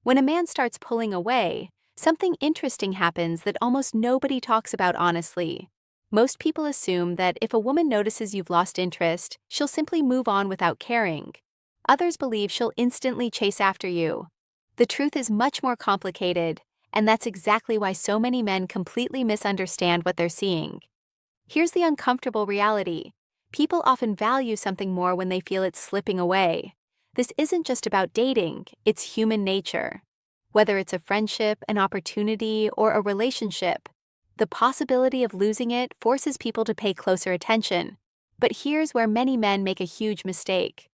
When a man starts pulling away, something interesting happens that almost nobody talks about honestly. Most people assume that if a woman notices you've lost interest, she'll simply move on without caring. Others believe she'll instantly chase after you. The truth is much more complicated, and that's exactly why so many men completely misunderstand what they're seeing. Here's the uncomfortable reality. People often value something more when they feel it's slipping away. This isn't just about dating, it's human nature. Whether it's a friendship, an opportunity, or a relationship, the possibility of losing it forces people to pay closer attention. But here's where many men make a huge mistake.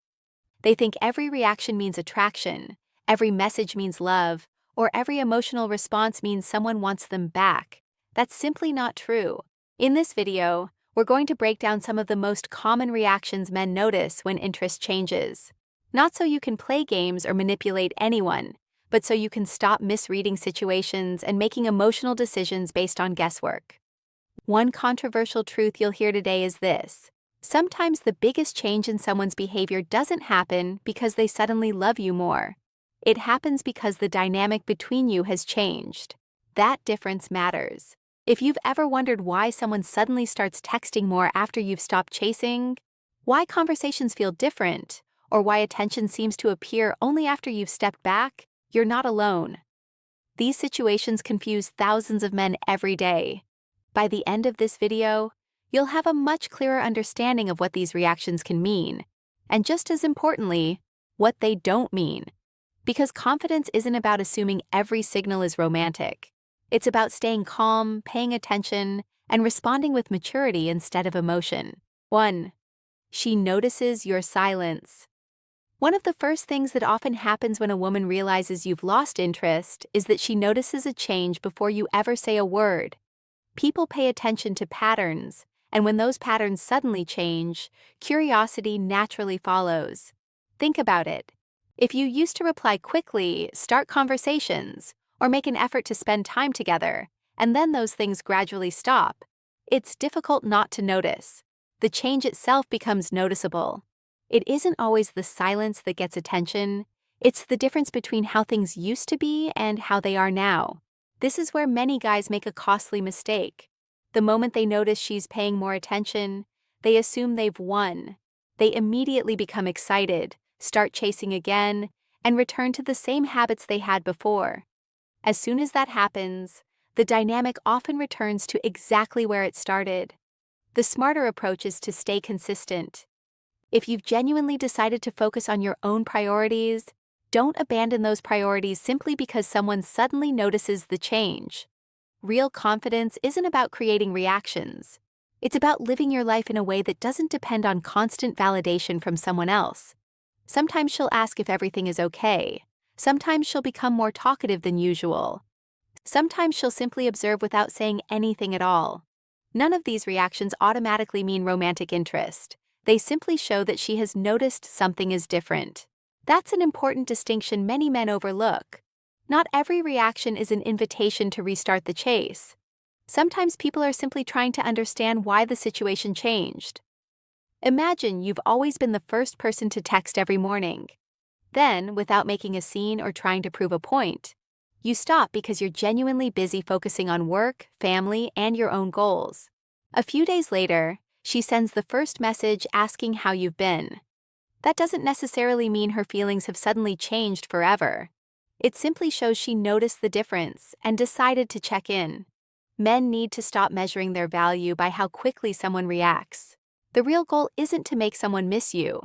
They think every reaction means attraction, every message means love, or every emotional response means someone wants them back. That's simply not true. In this video, we're going to break down some of the most common reactions men notice when interest changes. Not so you can play games or manipulate anyone, but so you can stop misreading situations and making emotional decisions based on guesswork. One controversial truth you'll hear today is this. Sometimes the biggest change in someone's behavior doesn't happen because they suddenly love you more. It happens because the dynamic between you has changed. That difference matters. If you've ever wondered why someone suddenly starts texting more after you've stopped chasing, why conversations feel different, or why attention seems to appear only after you've stepped back, you're not alone. These situations confuse thousands of men every day. By the end of this video, you'll have a much clearer understanding of what these reactions can mean, and just as importantly, what they don't mean. Because confidence isn't about assuming every signal is romantic. It's about staying calm, paying attention, and responding with maturity instead of emotion. 1. She notices your silence. One of the first things that often happens when a woman realizes you've lost interest is that she notices a change before you ever say a word. People pay attention to patterns, and when those patterns suddenly change, curiosity naturally follows. Think about it. If you used to reply quickly, start conversations, or make an effort to spend time together, and then those things gradually stop, it's difficult not to notice. The change itself becomes noticeable. It isn't always the silence that gets attention, it's the difference between how things used to be and how they are now. This is where many guys make a costly mistake. The moment they notice she's paying more attention, they assume they've won. They immediately become excited, start chasing again, and return to the same habits they had before. As soon as that happens, the dynamic often returns to exactly where it started. The smarter approach is to stay consistent. If you've genuinely decided to focus on your own priorities, don't abandon those priorities simply because someone suddenly notices the change. Real confidence isn't about creating reactions. It's about living your life in a way that doesn't depend on constant validation from someone else. Sometimes she'll ask if everything is okay. Sometimes she'll become more talkative than usual. Sometimes she'll simply observe without saying anything at all. None of these reactions automatically mean romantic interest. They simply show that she has noticed something is different. That's an important distinction many men overlook. Not every reaction is an invitation to restart the chase. Sometimes people are simply trying to understand why the situation changed. Imagine you've always been the first person to text every morning. Then, without making a scene or trying to prove a point, you stop because you're genuinely busy focusing on work, family, and your own goals. A few days later, she sends the first message asking how you've been. That doesn't necessarily mean her feelings have suddenly changed forever. It simply shows she noticed the difference and decided to check in. Men need to stop measuring their value by how quickly someone reacts. The real goal isn't to make someone miss you.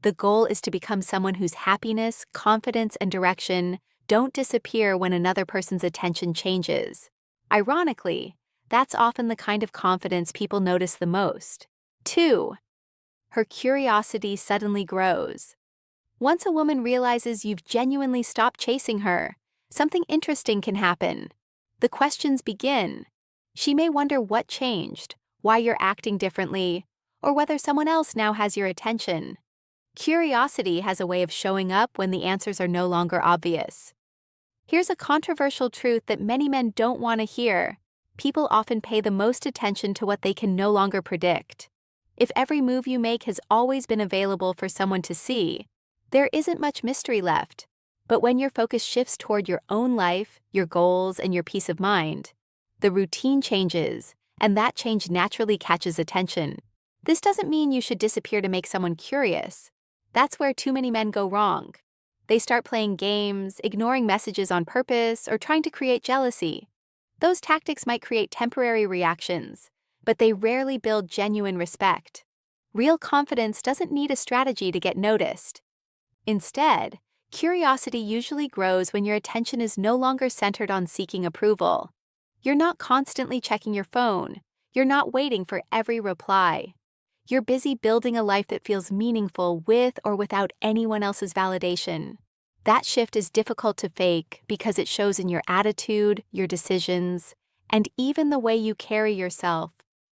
The goal is to become someone whose happiness, confidence, and direction don't disappear when another person's attention changes. Ironically, that's often the kind of confidence people notice the most. 2. Her curiosity suddenly grows. Once a woman realizes you've genuinely stopped chasing her, something interesting can happen. The questions begin. She may wonder what changed, why you're acting differently, or whether someone else now has your attention. Curiosity has a way of showing up when the answers are no longer obvious. Here's a controversial truth that many men don't want to hear. People often pay the most attention to what they can no longer predict. If every move you make has always been available for someone to see, there isn't much mystery left. But when your focus shifts toward your own life, your goals, and your peace of mind, the routine changes, and that change naturally catches attention. This doesn't mean you should disappear to make someone curious. That's where too many men go wrong. They start playing games, ignoring messages on purpose, or trying to create jealousy. Those tactics might create temporary reactions, but they rarely build genuine respect. Real confidence doesn't need a strategy to get noticed. Instead, curiosity usually grows when your attention is no longer centered on seeking approval. You're not constantly checking your phone. You're not waiting for every reply. You're busy building a life that feels meaningful with or without anyone else's validation. That shift is difficult to fake because it shows in your attitude, your decisions, and even the way you carry yourself.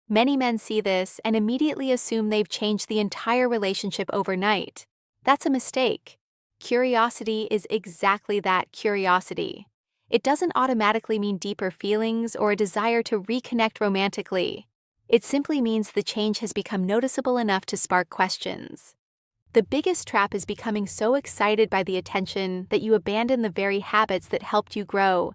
Many men see this and immediately assume they've changed the entire relationship overnight. That's a mistake. Curiosity is exactly that, curiosity. It doesn't automatically mean deeper feelings or a desire to reconnect romantically. It simply means the change has become noticeable enough to spark questions. The biggest trap is becoming so excited by the attention that you abandon the very habits that helped you grow.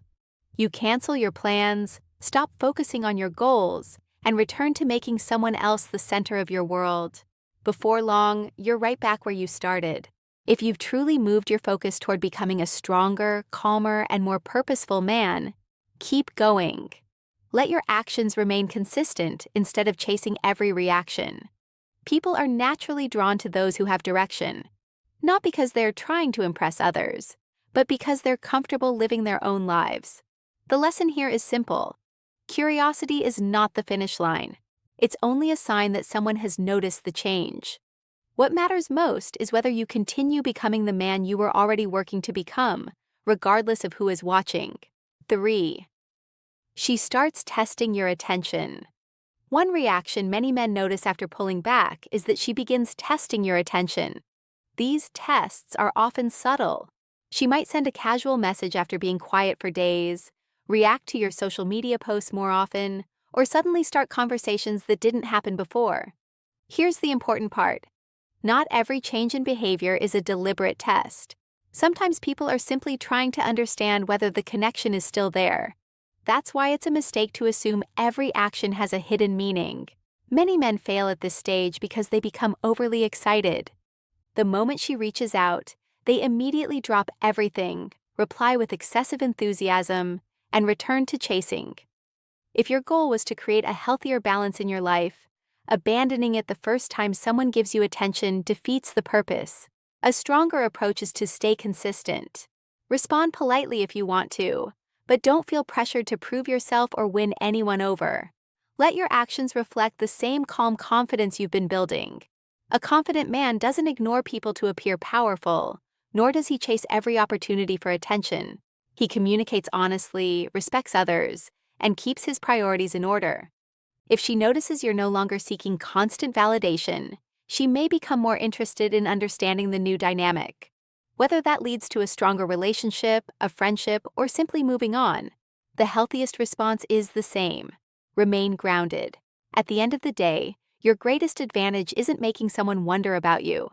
You cancel your plans, stop focusing on your goals, and return to making someone else the center of your world. Before long, you're right back where you started. If you've truly moved your focus toward becoming a stronger, calmer, and more purposeful man, keep going. Let your actions remain consistent instead of chasing every reaction. People are naturally drawn to those who have direction, not because they're trying to impress others, but because they're comfortable living their own lives. The lesson here is simple. Curiosity is not the finish line. It's only a sign that someone has noticed the change. What matters most is whether you continue becoming the man you were already working to become, regardless of who is watching. 3. She starts testing your attention. One reaction many men notice after pulling back is that she begins testing your attention. These tests are often subtle. She might send a casual message after being quiet for days, react to your social media posts more often, or suddenly start conversations that didn't happen before. Here's the important part. Not every change in behavior is a deliberate test. Sometimes people are simply trying to understand whether the connection is still there. That's why it's a mistake to assume every action has a hidden meaning. Many men fail at this stage because they become overly excited. The moment she reaches out, they immediately drop everything, reply with excessive enthusiasm, and return to chasing. If your goal was to create a healthier balance in your life, abandoning it the first time someone gives you attention defeats the purpose. A stronger approach is to stay consistent. Respond politely if you want to, but don't feel pressured to prove yourself or win anyone over. Let your actions reflect the same calm confidence you've been building. A confident man doesn't ignore people to appear powerful, nor does he chase every opportunity for attention. He communicates honestly, respects others, and keeps his priorities in order. If she notices you're no longer seeking constant validation, she may become more interested in understanding the new dynamic. Whether that leads to a stronger relationship, a friendship, or simply moving on, the healthiest response is the same. Remain grounded. At the end of the day, your greatest advantage isn't making someone wonder about you.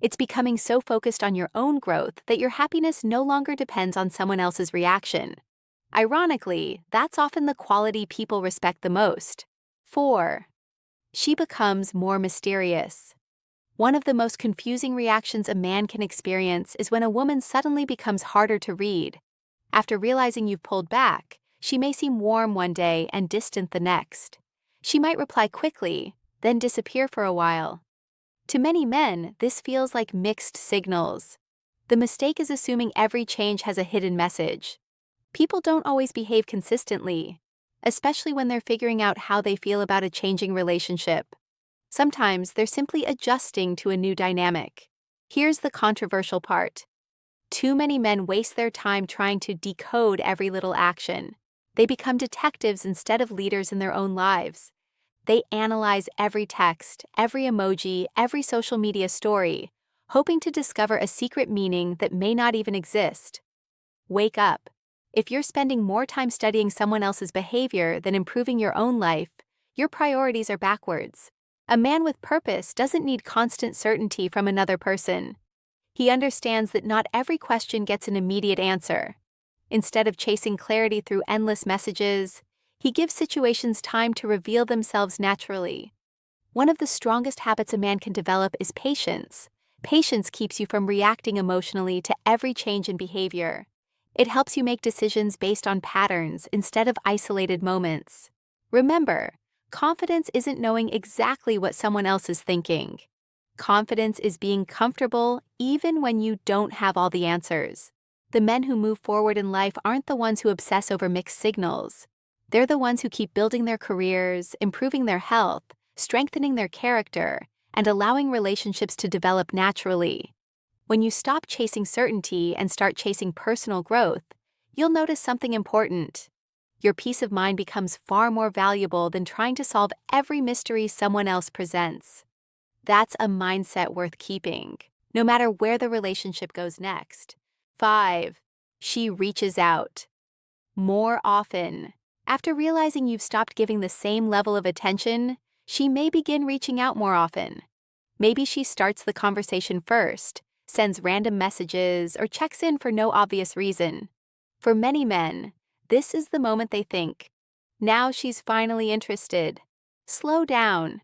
It's becoming so focused on your own growth that your happiness no longer depends on someone else's reaction. Ironically, that's often the quality people respect the most. 4. She becomes more mysterious. One of the most confusing reactions a man can experience is when a woman suddenly becomes harder to read. After realizing you've pulled back, she may seem warm one day and distant the next. She might reply quickly, then disappear for a while. To many men, this feels like mixed signals. The mistake is assuming every change has a hidden message. People don't always behave consistently, especially when they're figuring out how they feel about a changing relationship. Sometimes they're simply adjusting to a new dynamic. Here's the controversial part. Too many men waste their time trying to decode every little action. They become detectives instead of leaders in their own lives. They analyze every text, every emoji, every social media story, hoping to discover a secret meaning that may not even exist. Wake up. If you're spending more time studying someone else's behavior than improving your own life, your priorities are backwards. A man with purpose doesn't need constant certainty from another person. He understands that not every question gets an immediate answer. Instead of chasing clarity through endless messages, he gives situations time to reveal themselves naturally. One of the strongest habits a man can develop is patience. Patience keeps you from reacting emotionally to every change in behavior. It helps you make decisions based on patterns instead of isolated moments. Remember, confidence isn't knowing exactly what someone else is thinking. Confidence is being comfortable even when you don't have all the answers. The men who move forward in life aren't the ones who obsess over mixed signals. They're the ones who keep building their careers, improving their health, strengthening their character, and allowing relationships to develop naturally. When you stop chasing certainty and start chasing personal growth, you'll notice something important. Your peace of mind becomes far more valuable than trying to solve every mystery someone else presents. That's a mindset worth keeping, no matter where the relationship goes next. 5. She reaches out. More often. After realizing you've stopped giving the same level of attention, she may begin reaching out more often. Maybe she starts the conversation first, sends random messages, or checks in for no obvious reason. For many men, this is the moment they think, now she's finally interested. Slow down.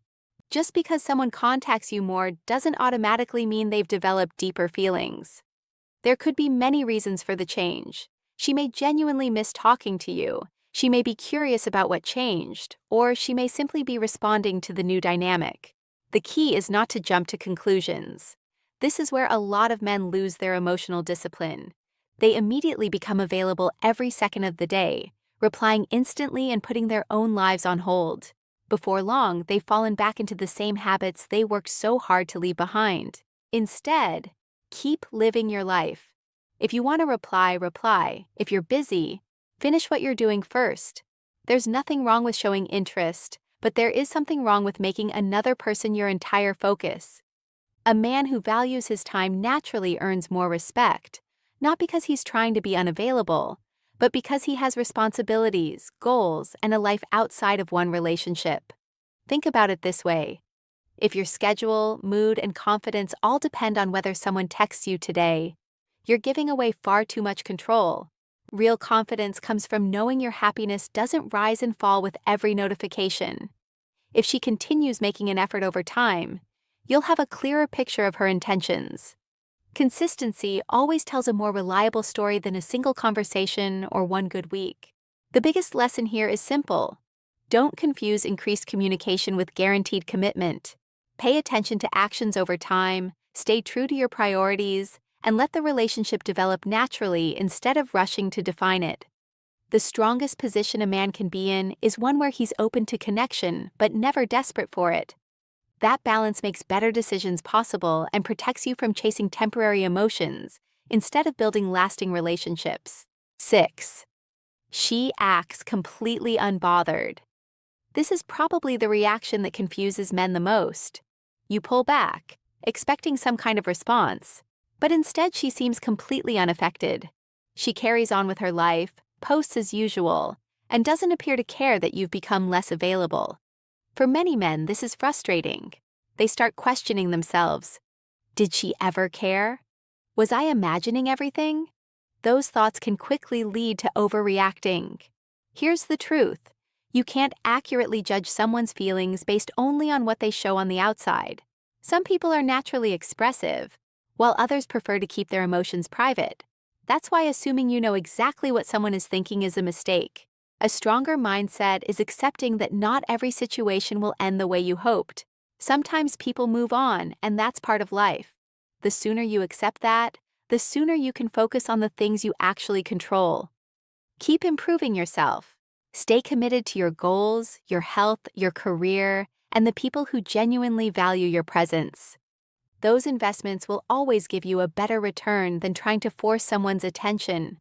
Just because someone contacts you more doesn't automatically mean they've developed deeper feelings. There could be many reasons for the change. She may genuinely miss talking to you, she may be curious about what changed, or she may simply be responding to the new dynamic. The key is not to jump to conclusions. This is where a lot of men lose their emotional discipline. They immediately become available every second of the day, replying instantly and putting their own lives on hold. Before long, they've fallen back into the same habits they worked so hard to leave behind. Instead, keep living your life. If you want to reply, reply. If you're busy, finish what you're doing first. There's nothing wrong with showing interest, but there is something wrong with making another person your entire focus. A man who values his time naturally earns more respect, not because he's trying to be unavailable, but because he has responsibilities, goals, and a life outside of one relationship. Think about it this way. If your schedule, mood, and confidence all depend on whether someone texts you today, you're giving away far too much control. Real confidence comes from knowing your happiness doesn't rise and fall with every notification. If she continues making an effort over time, you'll have a clearer picture of her intentions. Consistency always tells a more reliable story than a single conversation or one good week. The biggest lesson here is simple. Don't confuse increased communication with guaranteed commitment. Pay attention to actions over time, stay true to your priorities, and let the relationship develop naturally instead of rushing to define it. The strongest position a man can be in is one where he's open to connection but never desperate for it. That balance makes better decisions possible and protects you from chasing temporary emotions instead of building lasting relationships. 6. She acts completely unbothered. This is probably the reaction that confuses men the most. You pull back, expecting some kind of response, but instead she seems completely unaffected. She carries on with her life, posts as usual, and doesn't appear to care that you've become less available. For many men, this is frustrating. They start questioning themselves. Did she ever care? Was I imagining everything? Those thoughts can quickly lead to overreacting. Here's the truth. You can't accurately judge someone's feelings based only on what they show on the outside. Some people are naturally expressive, while others prefer to keep their emotions private. That's why assuming you know exactly what someone is thinking is a mistake. A stronger mindset is accepting that not every situation will end the way you hoped. Sometimes people move on, and that's part of life. The sooner you accept that, the sooner you can focus on the things you actually control. Keep improving yourself. Stay committed to your goals, your health, your career, and the people who genuinely value your presence. Those investments will always give you a better return than trying to force someone's attention.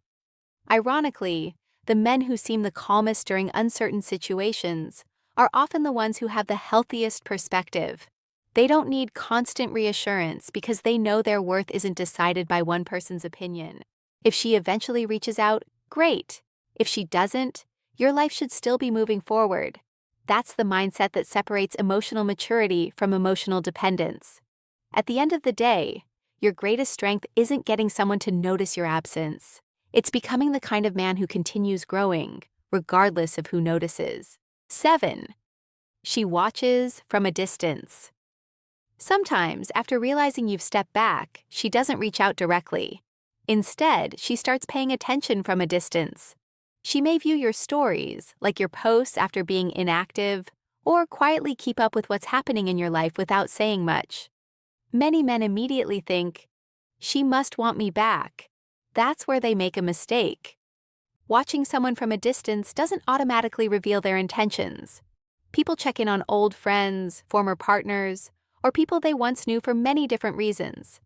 Ironically, the men who seem the calmest during uncertain situations are often the ones who have the healthiest perspective. They don't need constant reassurance because they know their worth isn't decided by one person's opinion. If she eventually reaches out, great. If she doesn't, your life should still be moving forward. That's the mindset that separates emotional maturity from emotional dependence. At the end of the day, Your greatest strength isn't getting someone to notice your absence. It's becoming the kind of man who continues growing, regardless of who notices. 7. She watches from a distance. Sometimes, after realizing you've stepped back, she doesn't reach out directly. Instead, she starts paying attention from a distance. She may view your stories, like your posts after being inactive, or quietly keep up with what's happening in your life without saying much. Many men immediately think, "She must want me back." That's where they make a mistake. Watching someone from a distance doesn't automatically reveal their intentions. People check in on old friends, former partners, or people they once knew for many different reasons.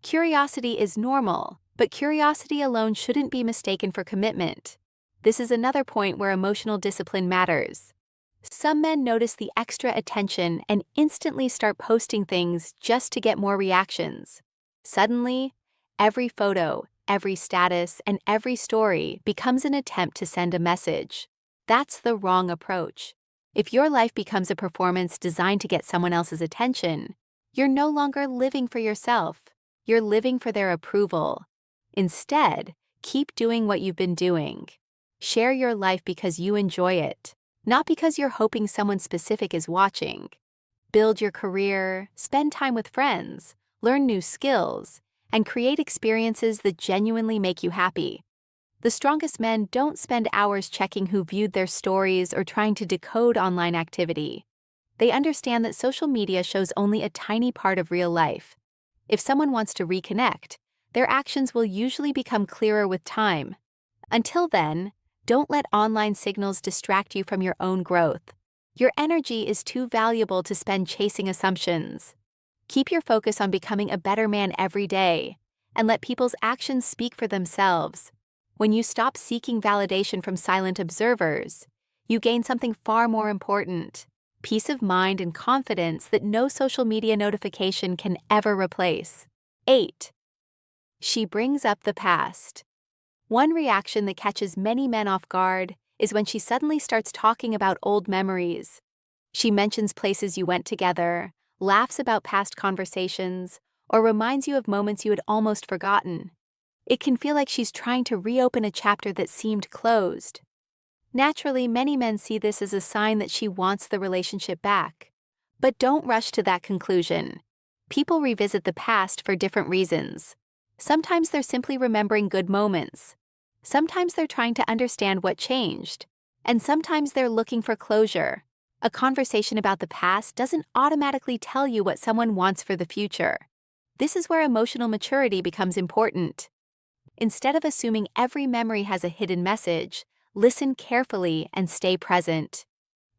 Curiosity is normal, but curiosity alone shouldn't be mistaken for commitment. This is another point where emotional discipline matters. Some men notice the extra attention and instantly start posting things just to get more reactions. Suddenly, every photo, every status, and every story becomes an attempt to send a message. That's the wrong approach. If your life becomes a performance designed to get someone else's attention, you're no longer living for yourself. You're living for their approval. Instead, keep doing what you've been doing. Share your life because you enjoy it, not because you're hoping someone specific is watching. Build your career, spend time with friends, learn new skills, and create experiences that genuinely make you happy. The strongest men don't spend hours checking who viewed their stories or trying to decode online activity. They understand that social media shows only a tiny part of real life. If someone wants to reconnect, their actions will usually become clearer with time. Until then, don't let online signals distract you from your own growth. Your energy is too valuable to spend chasing assumptions. Keep your focus on becoming a better man every day, and let people's actions speak for themselves. When you stop seeking validation from silent observers, you gain something far more important: peace of mind and confidence that no social media notification can ever replace. 8. She brings up the past. One reaction that catches many men off guard is when she suddenly starts talking about old memories. She mentions places you went together, laughs about past conversations, or reminds you of moments you had almost forgotten. It can feel like she's trying to reopen a chapter that seemed closed. Naturally, many men see this as a sign that she wants the relationship back. But don't rush to that conclusion. People revisit the past for different reasons. Sometimes they're simply remembering good moments. Sometimes they're trying to understand what changed. And sometimes they're looking for closure. A conversation about the past doesn't automatically tell you what someone wants for the future. This is where emotional maturity becomes important. Instead of assuming every memory has a hidden message, listen carefully and stay present.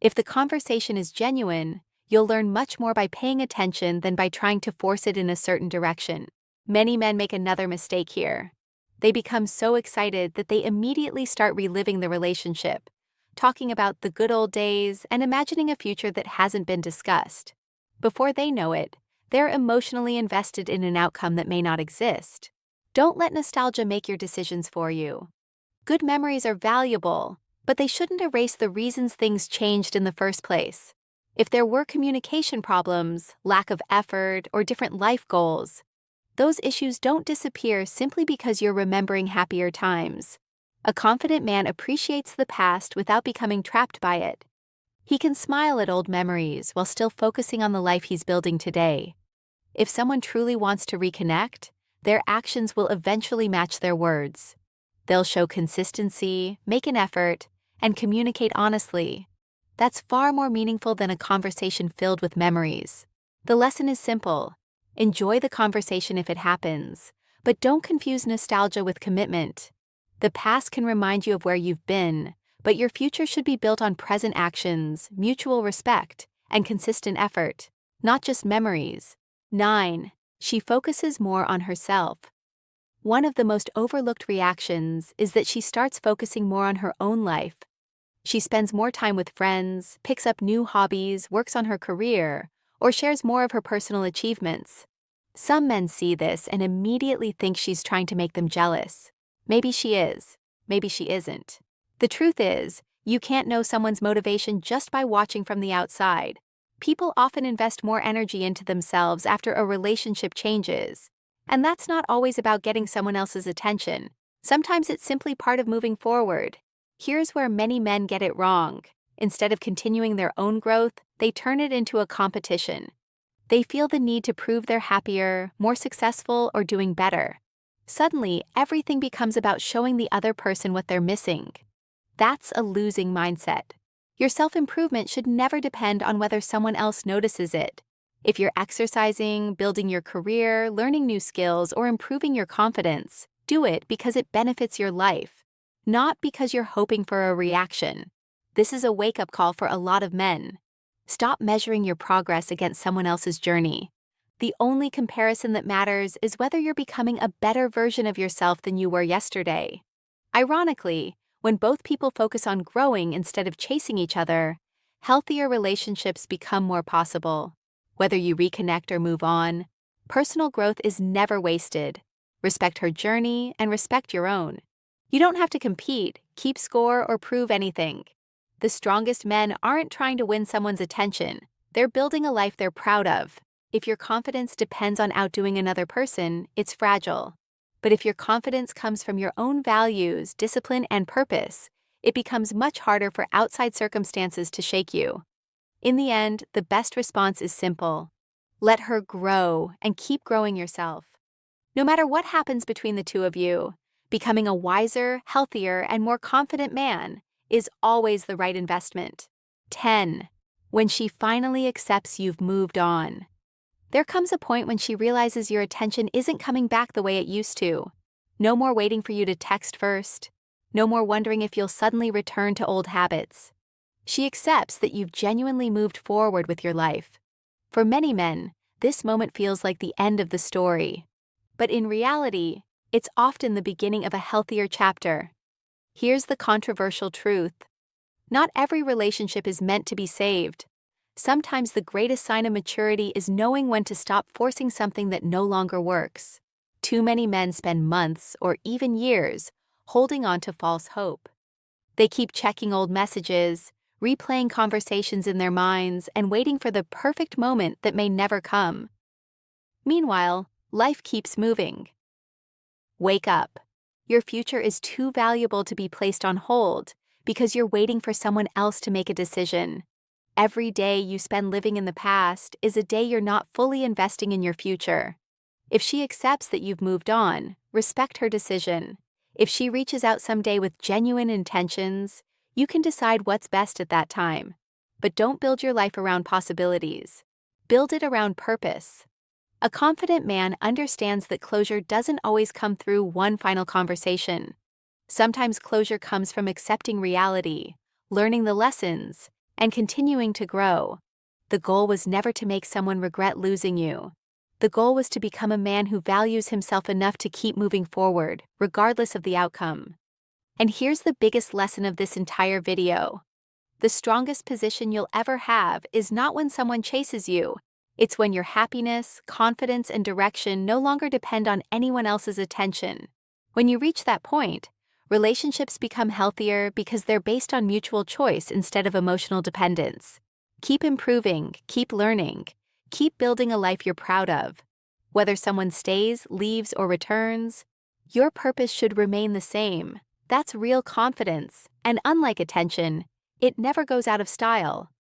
If the conversation is genuine, you'll learn much more by paying attention than by trying to force it in a certain direction. Many men make another mistake here. They become so excited that they immediately start reliving the relationship, talking about the good old days and imagining a future that hasn't been discussed. Before they know it, they're emotionally invested in an outcome that may not exist. Don't let nostalgia make your decisions for you. Good memories are valuable, but they shouldn't erase the reasons things changed in the first place. If there were communication problems, lack of effort, or different life goals, those issues don't disappear simply because you're remembering happier times. A confident man appreciates the past without becoming trapped by it. He can smile at old memories while still focusing on the life he's building today. If someone truly wants to reconnect, their actions will eventually match their words. They'll show consistency, make an effort, and communicate honestly. That's far more meaningful than a conversation filled with memories. The lesson is simple. Enjoy the conversation if it happens, but don't confuse nostalgia with commitment. The past can remind you of where you've been, but your future should be built on present actions, mutual respect, and consistent effort, not just memories. 9. She focuses more on herself. One of the most overlooked reactions is that she starts focusing more on her own life. She spends more time with friends, picks up new hobbies, works on her career, or shares more of her personal achievements. Some men see this and immediately think she's trying to make them jealous. Maybe she is, maybe she isn't. The truth is, you can't know someone's motivation just by watching from the outside. People often invest more energy into themselves after a relationship changes, And that's not always about getting someone else's attention. Sometimes it's simply part of moving forward. Here's where many men get it wrong. Instead of continuing their own growth, they turn it into a competition. They feel the need to prove they're happier, more successful, or doing better. Suddenly, everything becomes about showing the other person what they're missing. That's a losing mindset. Your self-improvement should never depend on whether someone else notices it. If you're exercising, building your career, learning new skills, or improving your confidence, do it because it benefits your life, not because you're hoping for a reaction. This is a wake-up call for a lot of men. Stop measuring your progress against someone else's journey. The only comparison that matters is whether you're becoming a better version of yourself than you were yesterday. Ironically, when both people focus on growing instead of chasing each other, healthier relationships become more possible. Whether you reconnect or move on, personal growth is never wasted. Respect her journey and respect your own. You don't have to compete, keep score, or prove anything. The strongest men aren't trying to win someone's attention. They're building a life they're proud of. If your confidence depends on outdoing another person, it's fragile. But if your confidence comes from your own values, discipline, and purpose, it becomes much harder for outside circumstances to shake you. In the end, the best response is simple. Let her grow and keep growing yourself. No matter what happens between the two of you, becoming a wiser, healthier, and more confident man is always the right investment. 10. When she finally accepts you've moved on. There comes a point when she realizes your attention isn't coming back the way it used to. No more waiting for you to text first. No more wondering if you'll suddenly return to old habits. She accepts that you've genuinely moved forward with your life. For many men, this moment feels like the end of the story. But in reality, it's often the beginning of a healthier chapter. Here's the controversial truth. Not every relationship is meant to be saved. Sometimes the greatest sign of maturity is knowing when to stop forcing something that no longer works. Too many men spend months or even years holding on to false hope. They keep checking old messages, replaying conversations in their minds, and waiting for the perfect moment that may never come. Meanwhile, life keeps moving. Wake up. Your future is too valuable to be placed on hold because you're waiting for someone else to make a decision. Every day you spend living in the past is a day you're not fully investing in your future. If she accepts that you've moved on, respect her decision. If she reaches out someday with genuine intentions, you can decide what's best at that time. But don't build your life around possibilities. Build it around purpose. A confident man understands that closure doesn't always come through one final conversation. Sometimes closure comes from accepting reality, learning the lessons, and continuing to grow. The goal was never to make someone regret losing you. The goal was to become a man who values himself enough to keep moving forward, regardless of the outcome. And here's the biggest lesson of this entire video. The strongest position you'll ever have is not when someone chases you. It's when your happiness, confidence, and direction no longer depend on anyone else's attention. When you reach that point, relationships become healthier because they're based on mutual choice instead of emotional dependence. Keep improving, keep learning, keep building a life you're proud of. Whether someone stays, leaves, or returns, your purpose should remain the same. That's real confidence, and unlike attention, it never goes out of style.